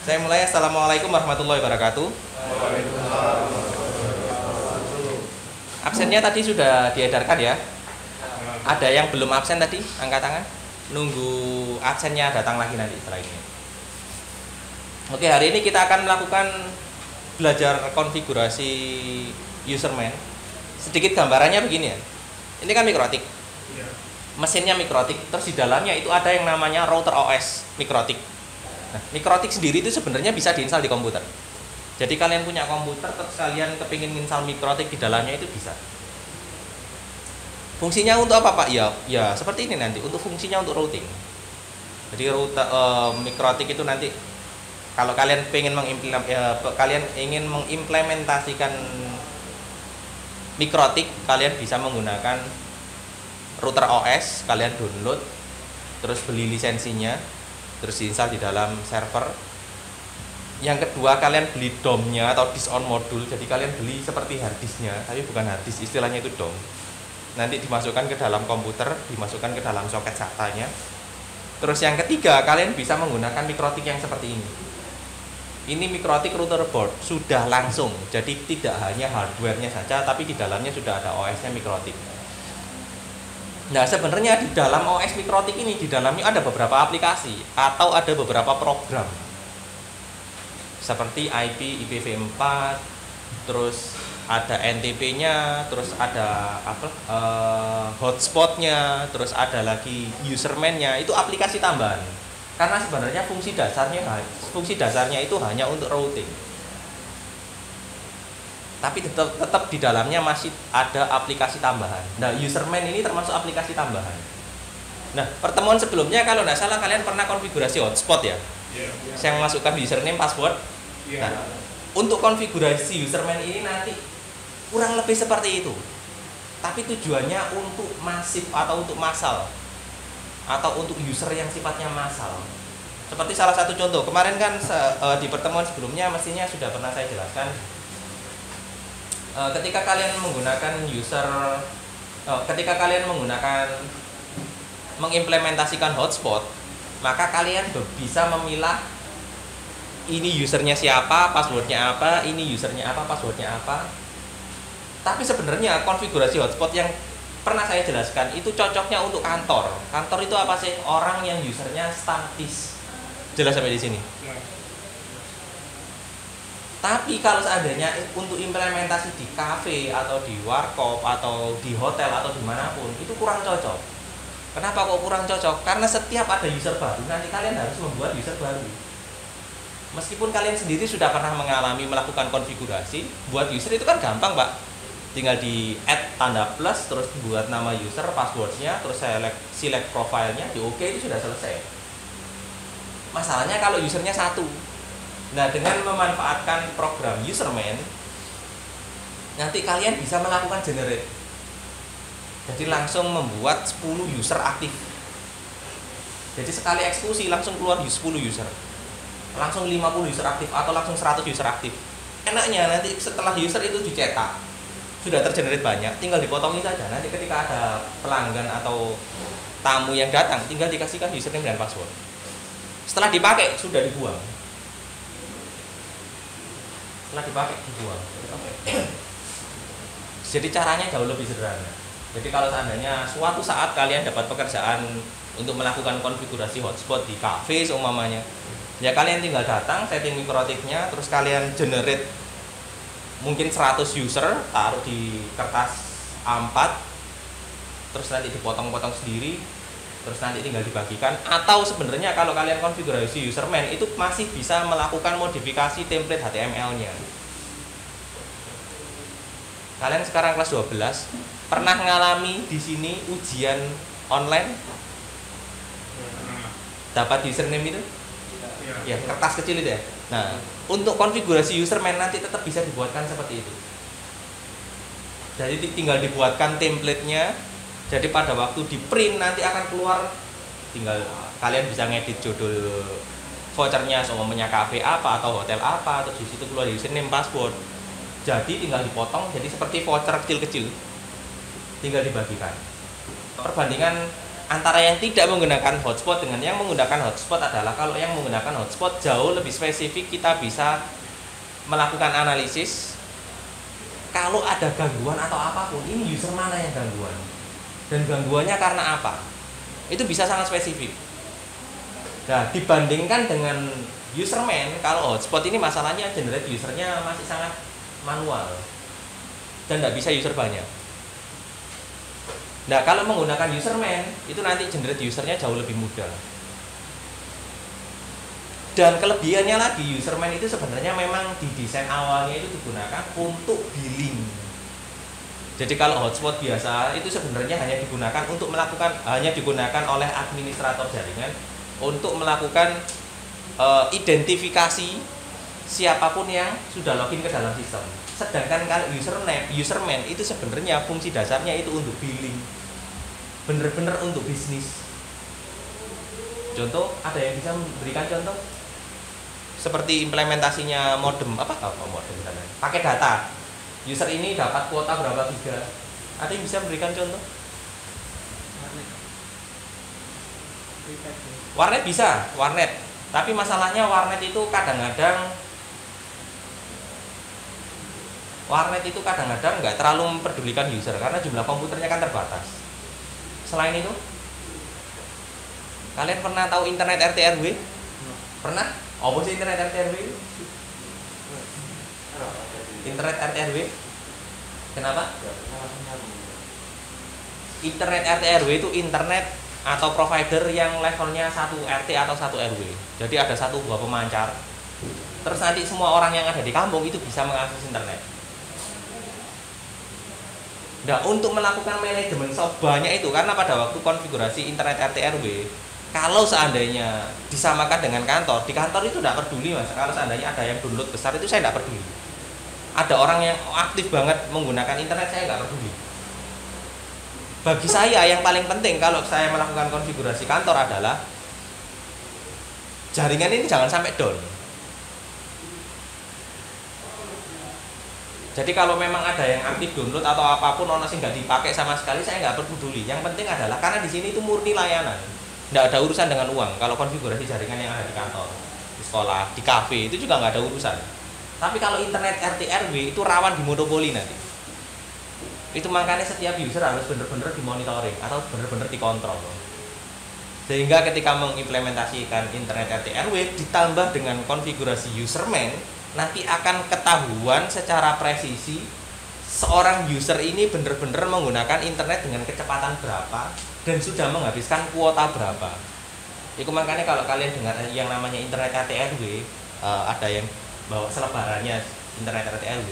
Saya mulai. Assalamualaikum warahmatullahi wabarakatuh. Absennya tadi sudah diedarkan ya. Ada yang belum absen tadi? Angkat tangan. Nunggu absennya datang lagi nanti setelah ini. Oke, hari ini kita akan melakukan belajar konfigurasi userman. Sedikit gambarannya begini ya. Ini kan mikrotik. Mesinnya mikrotik, terus di dalamnya itu ada yang namanya router OS mikrotik. Nah, mikrotik sendiri itu sebenarnya bisa diinstal di komputer. Jadi kalian punya komputer, terus kalian kepingin install mikrotik di dalamnya itu bisa. Fungsinya untuk apa Pak? Ya seperti ini nanti. Untuk fungsinya untuk routing. Jadi mikrotik itu nanti kalau kalian kalian ingin mengimplementasikan mikrotik, kalian bisa menggunakan router OS, kalian download, terus beli lisensinya, terus diinstal di dalam server. Yang kedua, kalian beli DOM-nya atau disk on modul. Jadi kalian beli seperti hard disk-nya, tapi bukan hard disk, istilahnya itu DOM. Nanti dimasukkan ke dalam komputer, dimasukkan ke dalam soket SATA-nya. Terus yang ketiga, kalian bisa menggunakan mikrotik yang seperti ini. Ini mikrotik router board, sudah langsung. Jadi tidak hanya hardware-nya saja, tapi di dalamnya sudah ada OS-nya mikrotik. Nah, sebenarnya di dalam OS mikrotik ini, di dalamnya ada beberapa aplikasi atau ada beberapa program. Seperti IP, IPv4, terus ada NTP-nya, terus ada hotspot-nya, terus ada lagi userman-nya. Itu aplikasi tambahan. Karena sebenarnya fungsi dasarnya itu hanya untuk routing. Tapi tetap di dalamnya masih ada aplikasi tambahan. Nah, userman ini termasuk aplikasi tambahan. Nah, pertemuan sebelumnya kalau tidak salah kalian pernah konfigurasi hotspot ya? Saya masukkan username, password. Nah, untuk konfigurasi userman ini nanti kurang lebih seperti itu. Tapi tujuannya untuk masif atau untuk massal, atau untuk user yang sifatnya massal. Seperti salah satu contoh, kemarin kan di pertemuan sebelumnya mestinya sudah pernah saya jelaskan. Ketika kalian mengimplementasikan hotspot, maka kalian bisa memilah ini usernya siapa, passwordnya apa, ini usernya apa, passwordnya apa. Tapi sebenarnya konfigurasi hotspot yang pernah saya jelaskan itu cocoknya untuk kantor. Kantor itu apa sih? Orang yang usernya statis. Jelas sampai di sini? Tapi kalau seandainya untuk implementasi di kafe atau di warkop atau di hotel atau dimanapun, itu kurang cocok. Kenapa kok kurang cocok? Karena setiap ada user baru, nanti kalian harus membuat user baru. Meskipun kalian sendiri sudah pernah mengalami melakukan konfigurasi, buat user itu kan gampang Pak. Tinggal di add tanda plus, terus buat nama user, passwordnya, terus select profilnya, di oke, itu sudah selesai. Masalahnya kalau usernya satu. Nah, dengan memanfaatkan program userman, nanti kalian bisa melakukan generate. Jadi langsung membuat 10 user aktif. Jadi sekali eksekusi langsung keluar 10 user. Langsung 50 user aktif atau langsung 100 user aktif. Enaknya nanti setelah user itu dicetak, sudah tergenerate banyak, tinggal dipotongin saja. Nanti ketika ada pelanggan atau tamu yang datang, tinggal dikasihkan username dan password. Setelah dipakai, sudah dibuang. Jadi caranya jauh lebih sederhana. Jadi kalau seandainya suatu saat kalian dapat pekerjaan untuk melakukan konfigurasi hotspot di cafe seumpamanya, ya kalian tinggal datang, setting mikrotiknya, terus kalian generate mungkin 100 user, taruh di kertas A4, terus nanti dipotong-potong sendiri, terus nanti tinggal dibagikan. Atau sebenarnya kalau kalian konfigurasi userman itu masih bisa melakukan modifikasi template HTML-nya. Kalian sekarang kelas 12, pernah ngalami di sini ujian online? Dapat username itu? Ya, kertas kecil itu ya. Nah, untuk konfigurasi userman nanti tetap bisa dibuatkan seperti itu. Jadi tinggal dibuatkan template-nya. Jadi pada waktu di print nanti akan keluar, tinggal kalian bisa ngedit judul vouchernya, semuanya cafe apa atau hotel apa, terus di situ keluar username, password. Jadi tinggal dipotong, jadi seperti voucher kecil-kecil, tinggal dibagikan. Perbandingan antara yang tidak menggunakan hotspot dengan yang menggunakan hotspot adalah kalau yang menggunakan hotspot jauh lebih spesifik, kita bisa melakukan analisis kalau ada gangguan atau apapun, ini user mana yang gangguan dan gangguannya karena apa, itu bisa sangat spesifik. Nah, dibandingkan dengan userman, kalau hotspot ini masalahnya generate usernya masih sangat manual dan tidak bisa user banyak. Nah, kalau menggunakan userman itu nanti generate usernya jauh lebih mudah. Dan kelebihannya lagi, userman itu sebenarnya memang di desain awalnya itu digunakan untuk billing. Jadi kalau hotspot biasa itu sebenarnya hanya digunakan oleh administrator jaringan untuk melakukan identifikasi siapapun yang sudah login ke dalam sistem. Sedangkan kalau userman itu sebenarnya fungsi dasarnya itu untuk billing, bener-bener untuk bisnis. Contoh, ada yang bisa memberikan contoh? Seperti implementasinya modem, modem pakai data. User ini dapat kuota berapa giga? Ada yang bisa memberikan contoh? Warnet bisa, warnet. Tapi masalahnya warnet itu kadang-kadang nggak terlalu memperdulikan user karena jumlah komputernya kan terbatas. Selain itu, kalian pernah tahu internet RT RW? Pernah? Apa sih internet RT RW? Internet RT RW? Kenapa? Internet RT RW itu internet atau provider yang levelnya 1 RT atau 1 RW. Jadi ada satu buah pemancar. Terus nanti semua orang yang ada di kampung itu bisa mengakses internet. Nah, untuk melakukan manajemen sebanyak itu, karena pada waktu konfigurasi internet RT RW, kalau seandainya disamakan dengan kantor, di kantor itu tidak peduli mas. Kalau seandainya ada yang download besar itu saya tidak peduli. Ada orang yang aktif banget menggunakan internet, saya nggak peduli. Bagi saya yang paling penting kalau saya melakukan konfigurasi kantor adalah jaringan ini jangan sampai down. Jadi kalau memang ada yang aktif download atau apapun nggak dipakai sama sekali, saya nggak peduli. Yang penting adalah karena di sini itu murni layanan, nggak ada urusan dengan uang. Kalau konfigurasi jaringan yang ada di kantor, di sekolah, di kafe itu juga nggak ada urusan. Tapi kalau internet RT RW itu rawan dimonopoli nanti. Itu makanya setiap user harus benar-benar dimonitoring atau benar-benar dikontrol. Sehingga ketika mengimplementasikan internet RT RW ditambah dengan konfigurasi userman, nanti akan ketahuan secara presisi seorang user ini benar-benar menggunakan internet dengan kecepatan berapa dan sudah menghabiskan kuota berapa. Itu makanya kalau kalian dengar yang namanya internet RT RW, ada yang bawa selebarannya internet RT RW,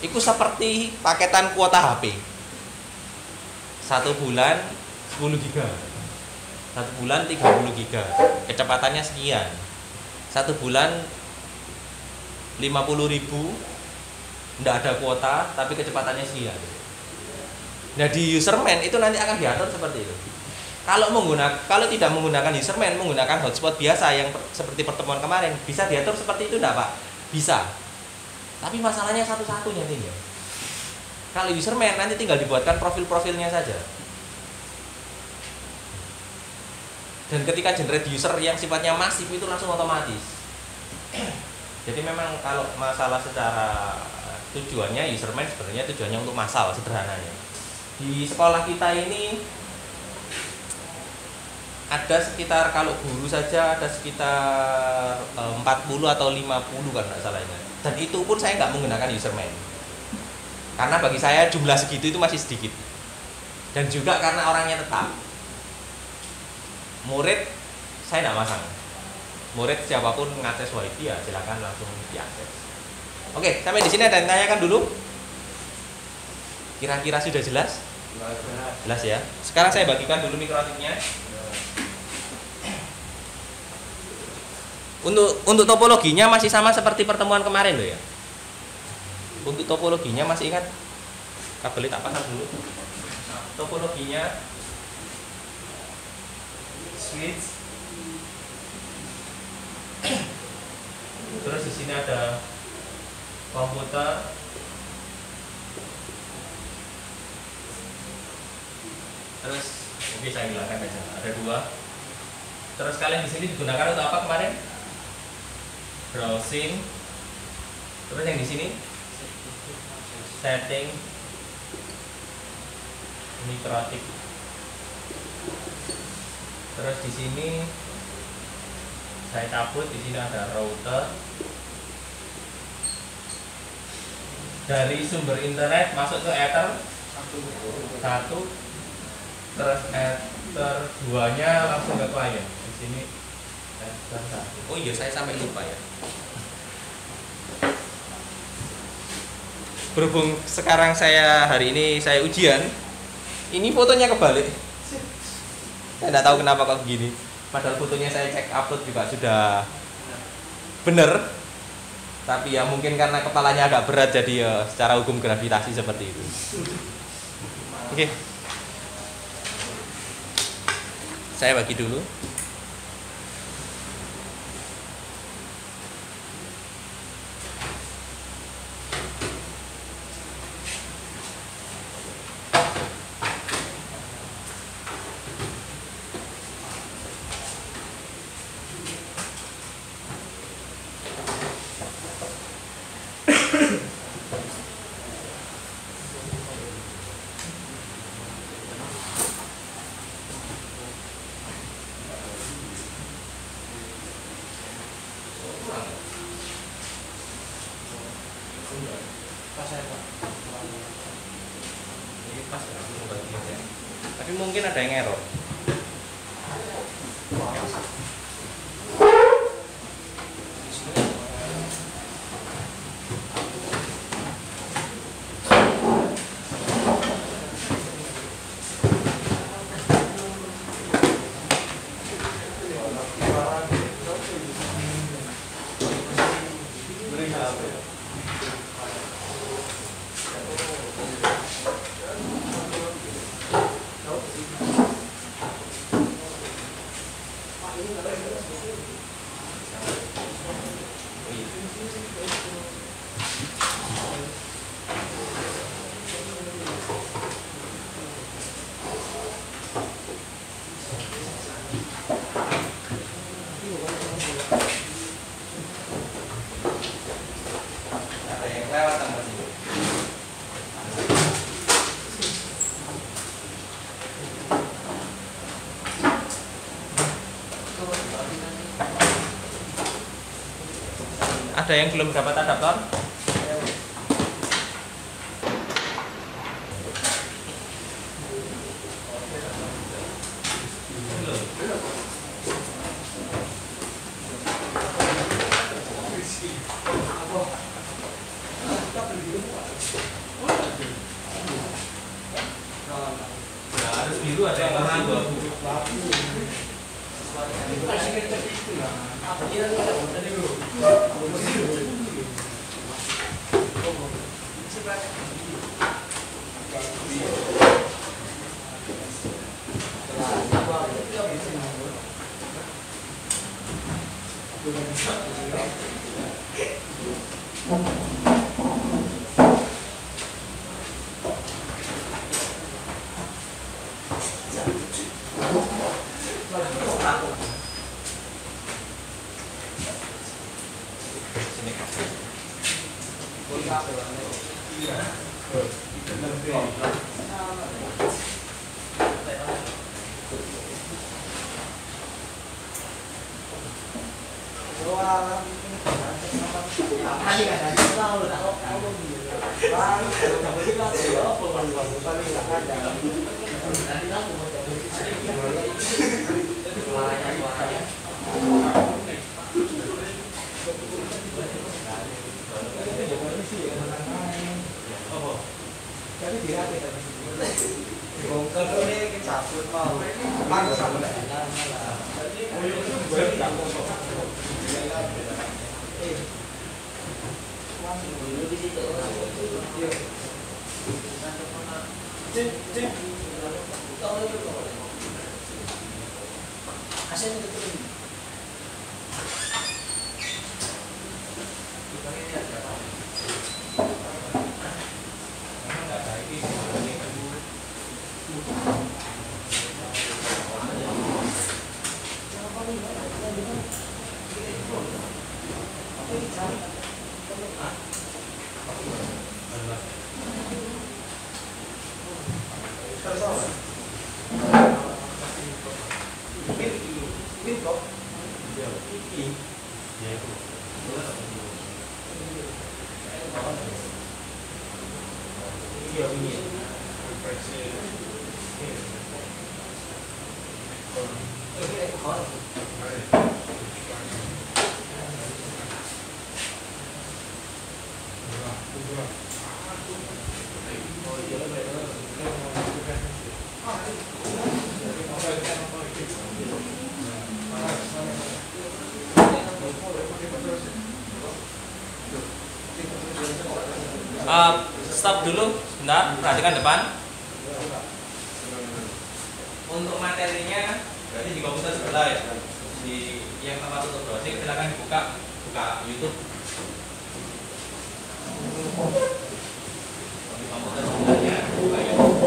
itu seperti paketan kuota HP. 1 bulan 10 giga, 1 bulan 30 giga, kecepatannya sekian. 1 bulan 50.000, tidak ada kuota tapi kecepatannya sekian. Nah, di userman itu nanti akan diatur seperti itu. Kalau tidak menggunakan userman, menggunakan hotspot biasa yang seperti pertemuan kemarin, bisa diatur seperti itu enggak, Pak? Bisa. Tapi masalahnya satu-satunya tinggal. Kalau userman nanti tinggal dibuatkan profil-profilnya saja. Dan ketika generate user yang sifatnya masif itu langsung otomatis. Jadi memang kalau masalah secara tujuannya userman sebenarnya tujuannya untuk massal sederhananya. Di sekolah kita ini ada sekitar, kalau guru saja ada sekitar 40 atau 50 kan nggak salah ini. Dan itu pun saya nggak menggunakan userman. Karena bagi saya jumlah segitu itu masih sedikit. Dan juga karena orangnya tetap. Murid saya nggak masang. Murid siapapun mengakses wifi ya silakan langsung diakses. Oke, sampai di sini ada yang tanyakan dulu. Kira-kira sudah jelas? Jelas ya. Sekarang saya bagikan dulu mikrotiknya. Untuk topologinya masih sama seperti pertemuan kemarin loh ya. Untuk topologinya masih ingat? Kabelnya tak pasang dulu. Topologinya switch. Terus di sini ada komputer, terus Oke, saya hilangkan aja. Ada dua. Terus kalian di sini digunakan untuk apa kemarin? Browsing. Terus yang di sini setting. Ini traffic. Terus di sini saya cabut, di sini ada router. Dari sumber internet masuk ke ether satu, terus ether 2-nya langsung ke klien. Di sini ether 1. Oh iya, saya sampai lupa ya. Berhubung sekarang hari ini saya ujian, ini fotonya kebalik. Saya tidak tahu kenapa kok begini. Padahal fotonya saya cek upload juga sudah benar. Tapi ya mungkin karena kepalanya agak berat, jadi ya secara hukum gravitasi seperti itu. Oke. Saya bagi dulu. Tapi mungkin ada yang error. Ada yang belum dapat adaptor? Harus biru, ada yang warna abu-abu. Stop dulu, sebentar, perhatikan depan. Untuk materinya berarti di komputer sebelah ya, di yang tempat untuk browsing silakan buka YouTube. Di komputer sebelahnya buka YouTube.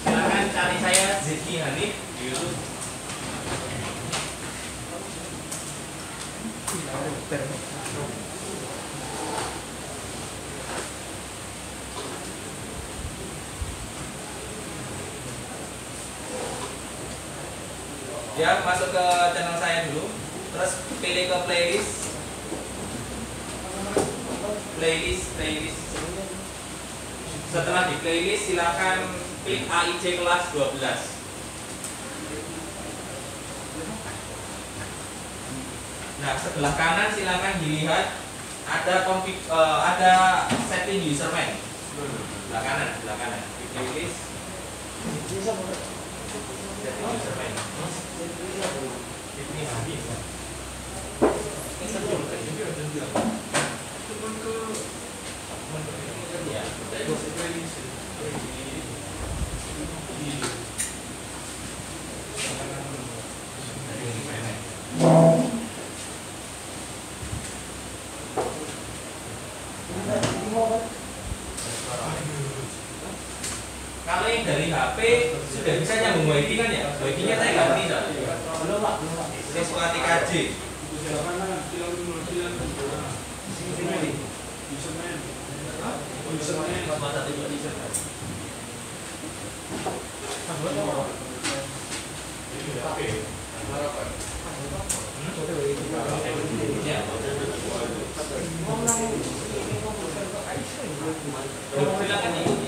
Silakan cari saya Zeki Hanif di YouTube. Ya, masuk ke channel saya dulu, terus pilih ke playlist. Setelah di playlist silakan klik AIJ kelas 12. Nah, sebelah kanan silakan dilihat ada setting username. Sebelah kanan di playlist. Setting username. Ini habis. Kalau yang dari HP sudah bisa nyambung WiFi kan ya? WiFi-nya saya ganti soalnya. Belum Pak. Siswa TKJ. Silakan diikuti.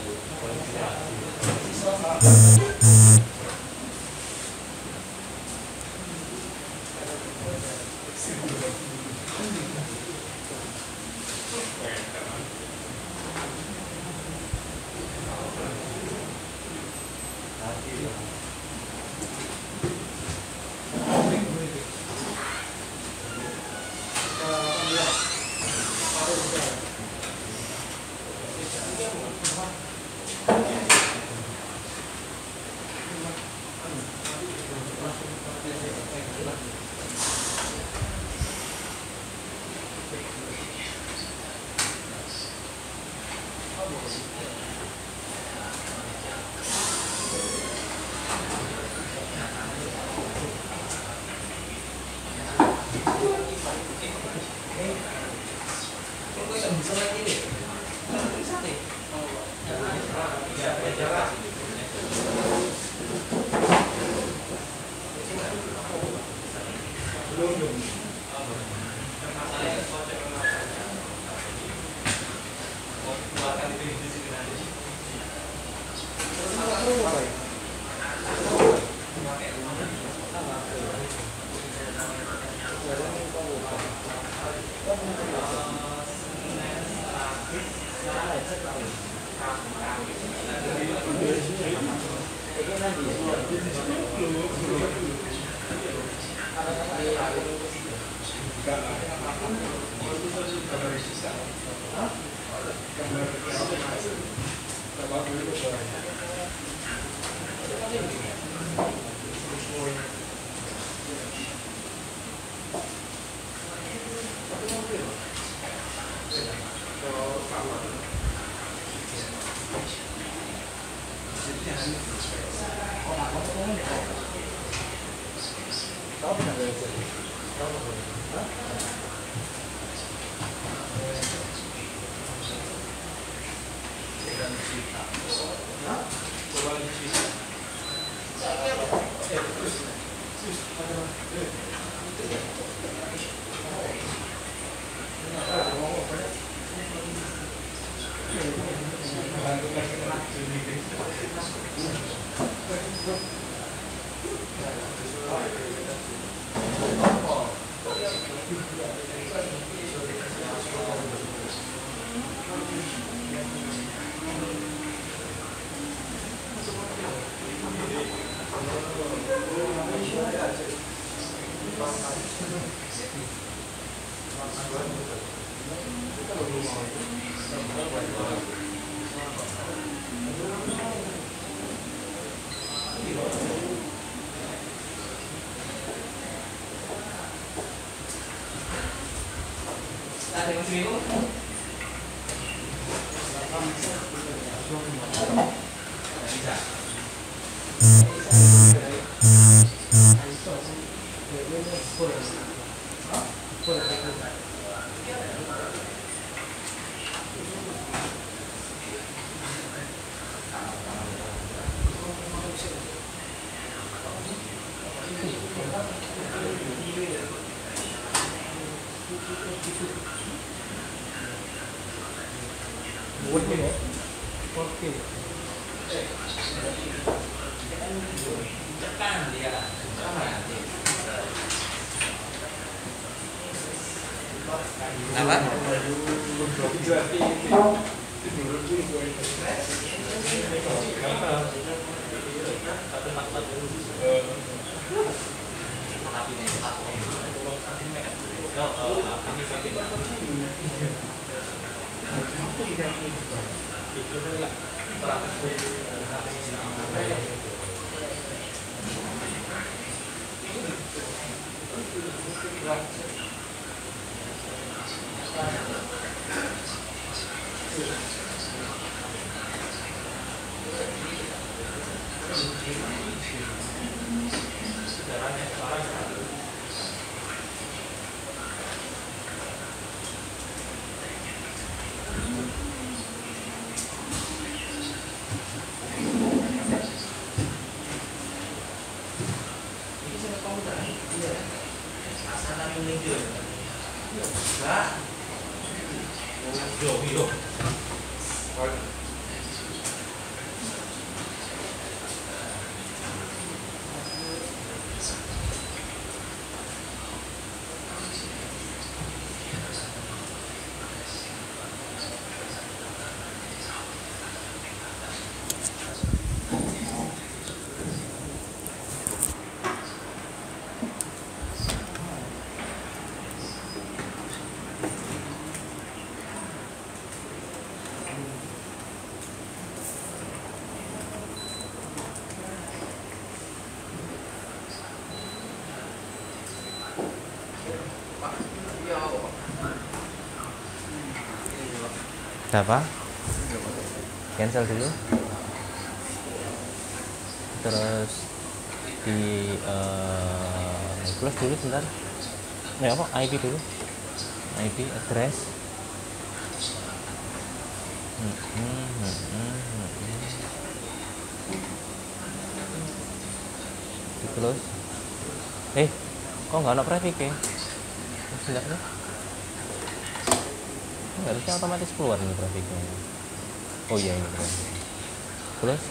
Ada yang bingung? Bisa. Tekan dia. Apa? Apa? Cancel dulu. Terus di close dulu sebentar. Apa? IP dulu. IP address. Di close. Kok nggak ada traffic ya? Sebentar ya. Harusnya otomatis keluar nih grafiknya. Oh iya, ini grafik. Terus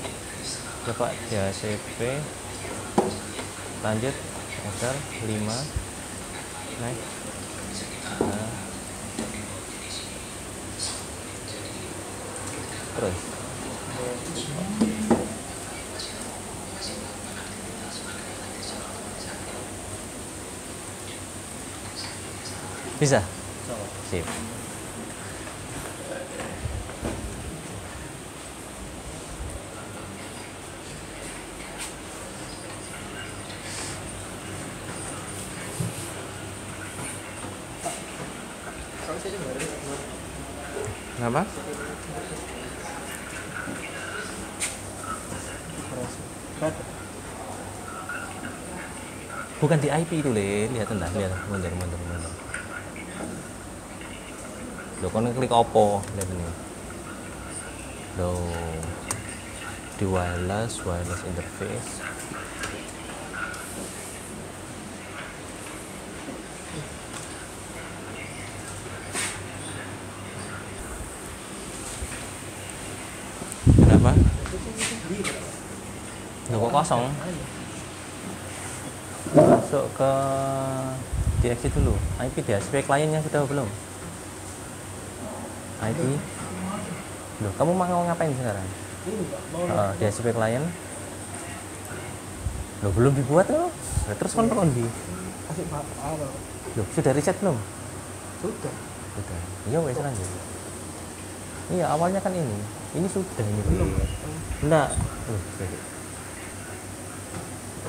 coba DHCP, lanjut enter 5 naik. Nah. Terus bisa Sip. Kenapa? Bukan di IP itu, Le. Lihat enggak, lihat. Mundur. Loh, kono klik opo? Lihat ini. Loh. Di wireless interface. Kenapa? Loh, kok kosong? Masuk ke di exit dulu. IP DHCP kliennya sudah belum? IP. Loh, kamu mau ngapain sekarang? DHCP klien. Loh, belum dibuat loh. Nah, terus kon di. Loh, sudah reset belum? Sudah. Iya, wes lanjut. Iya, awalnya kan ini. Ini sudah ini belum. Enggak.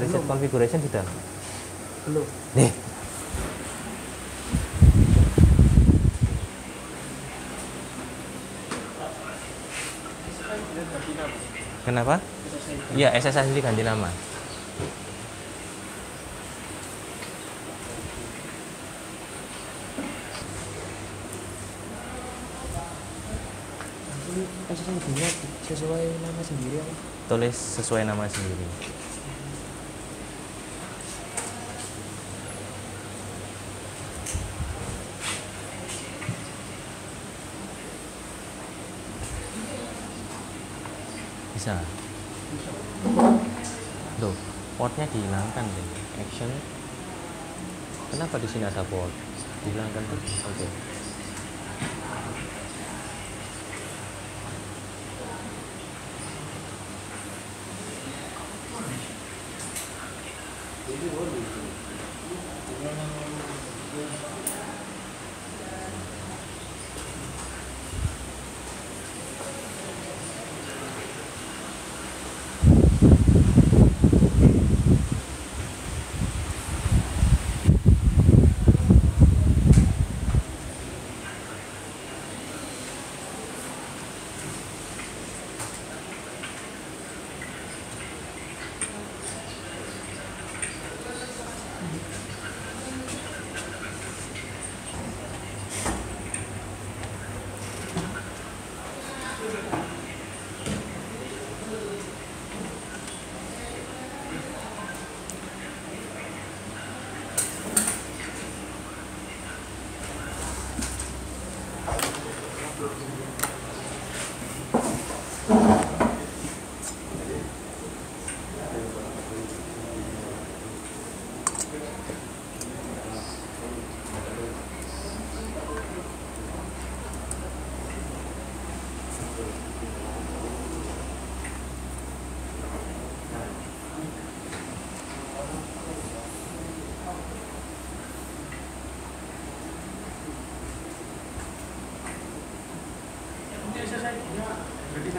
Reset configuration sudah. Belum. Nih. Kenapa? Iya, SSH ganti nama. Sesuai nama sendiri apa? Tulis sesuai nama sendiri. Bisa. Loh, portnya dihilangkan deh. Action. Kenapa di sini ada port? Dihilangkan tuh. Oke.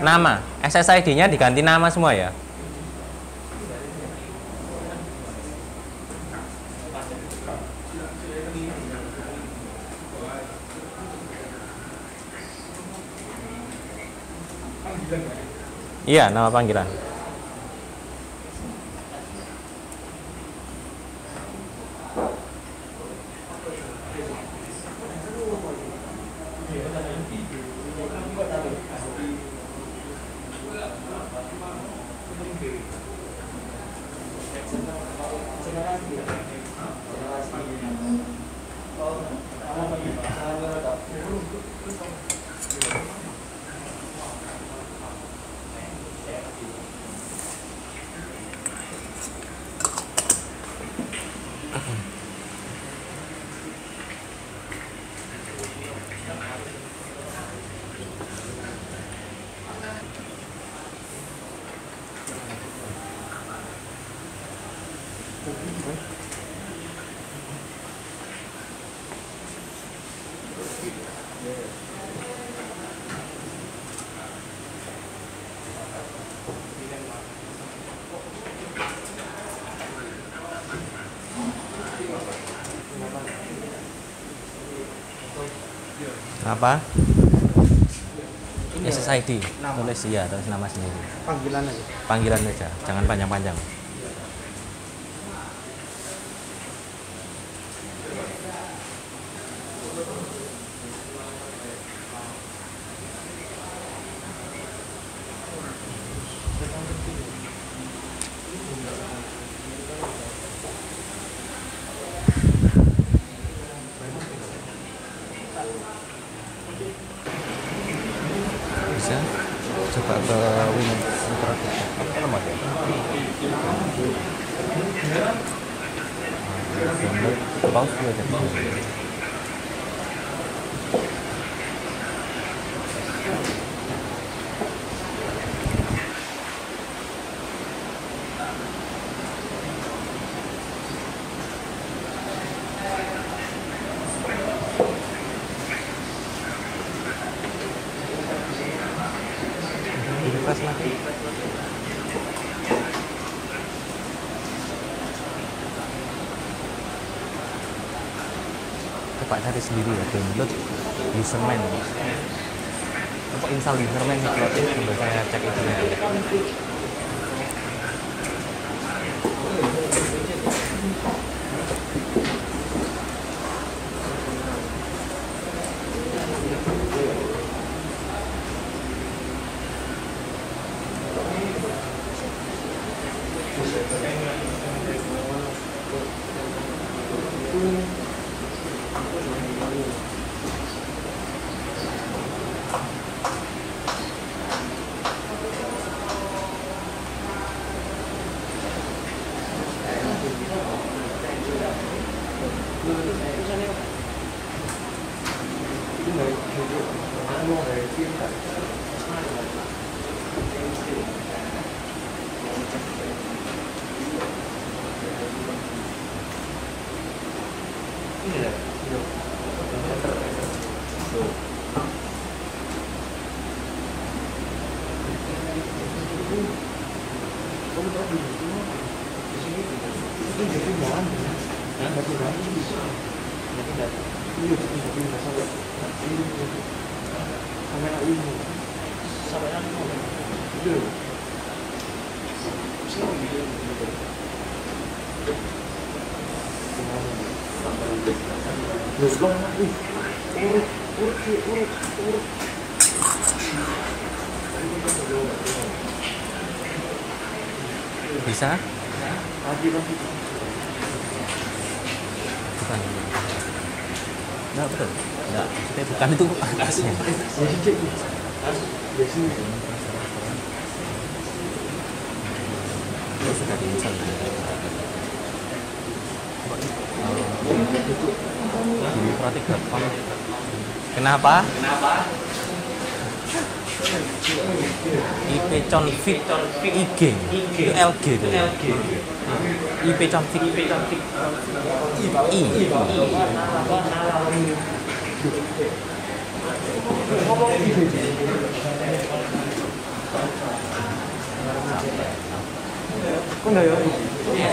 Nama, SSID-nya diganti nama semua ya? Iya, nama panggilan. Apa? Ini SSID. nama. Tulis iya, tulis nama sendiri. Panggilan aja. Panggilan aja, jangan panjang-panjang. Bisa coba ke Windows apa nomor ya? Download pause dulu aja. Refresh lagi. Coba cari sendiri ya, download userman. Apa install userman itu? Coba saya cek itu ya. Bisa? Bukan. Enggak, betul. Enggak, maksudnya bukan itu atasnya. Oh, sudah diinstal. Di Kenapa? IP config IG itu LG itu IP config I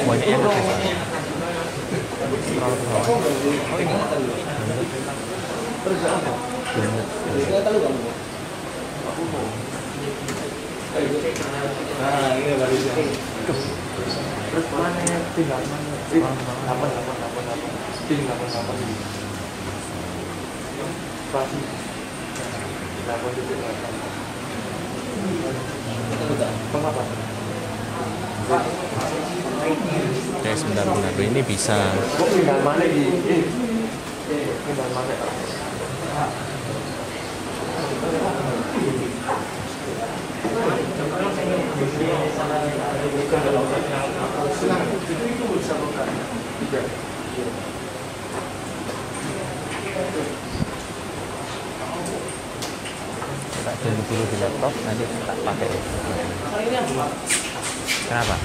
banyak yang oh ini Nah, ini baru terus mana tinggal mana? 8 tinggal 8. Pasti 8. Mengapa? Oke, sebentar ini bisa. Tinggal mana di? Tinggal mana? Tak dulu di laptop, nanti tak pakai. Kenapa?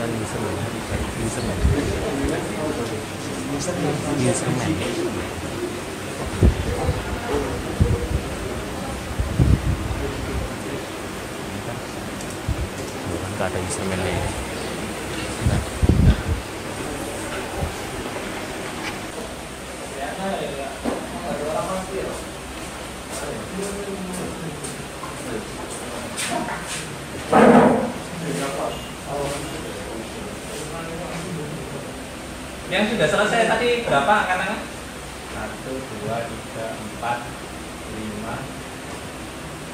bukan userman. Userman. Userman. Bukan nggak ada userman-nya ya. Yang sudah selesai tadi berapa angkatannya? 1, 2, 3, 4,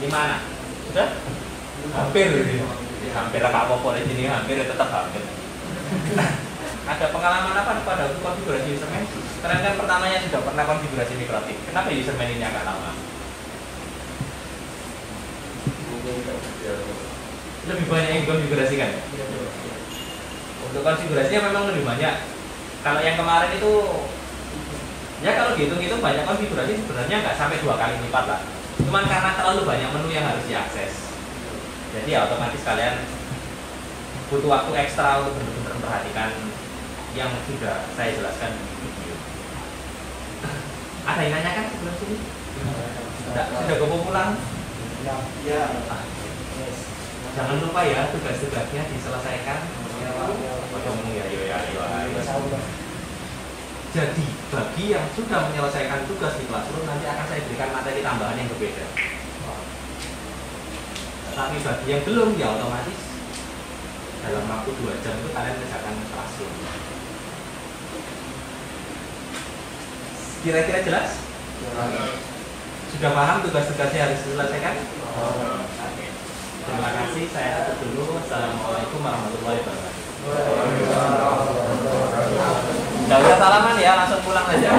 5 anak. Sudah? Hampir ini. Hampir apa-apa di sini, hampir tetap hampir. Ada pengalaman apa pada konfigurasi userman? Karena kan pertamanya sudah pernah konfigurasi mikrotik. Kenapa userman ini agak lama? Lebih banyak yang konfigurasikan. Untuk konfigurasinya memang lebih banyak. Kalau yang kemarin itu, ya kalau dihitung-hitung banyak konfigurasi sebenarnya nggak sampai 2 kali lipat lah. Cuman karena terlalu banyak menu yang harus diakses, jadi ya otomatis kalian butuh waktu ekstra untuk benar-benar memperhatikan yang sudah saya jelaskan di video. Ada yang nanyakan sebelum sini? Sudah gue pulang? Ya. Jangan lupa ya tugas-tugasnya diselesaikan. Jadi bagi yang sudah menyelesaikan tugas di Classroom nanti akan saya berikan materi tambahan yang berbeda. Tapi bagi yang belum ya otomatis dalam waktu 2 jam itu kalian kerjakan Classroom. Kira-kira jelas? Sudah paham tugas-tugasnya harus diselesaikan? Oke. Terima kasih, saya tutup dulu. Assalamualaikum warahmatullahi wabarakatuh. Nggak usah salaman ya, langsung pulang aja.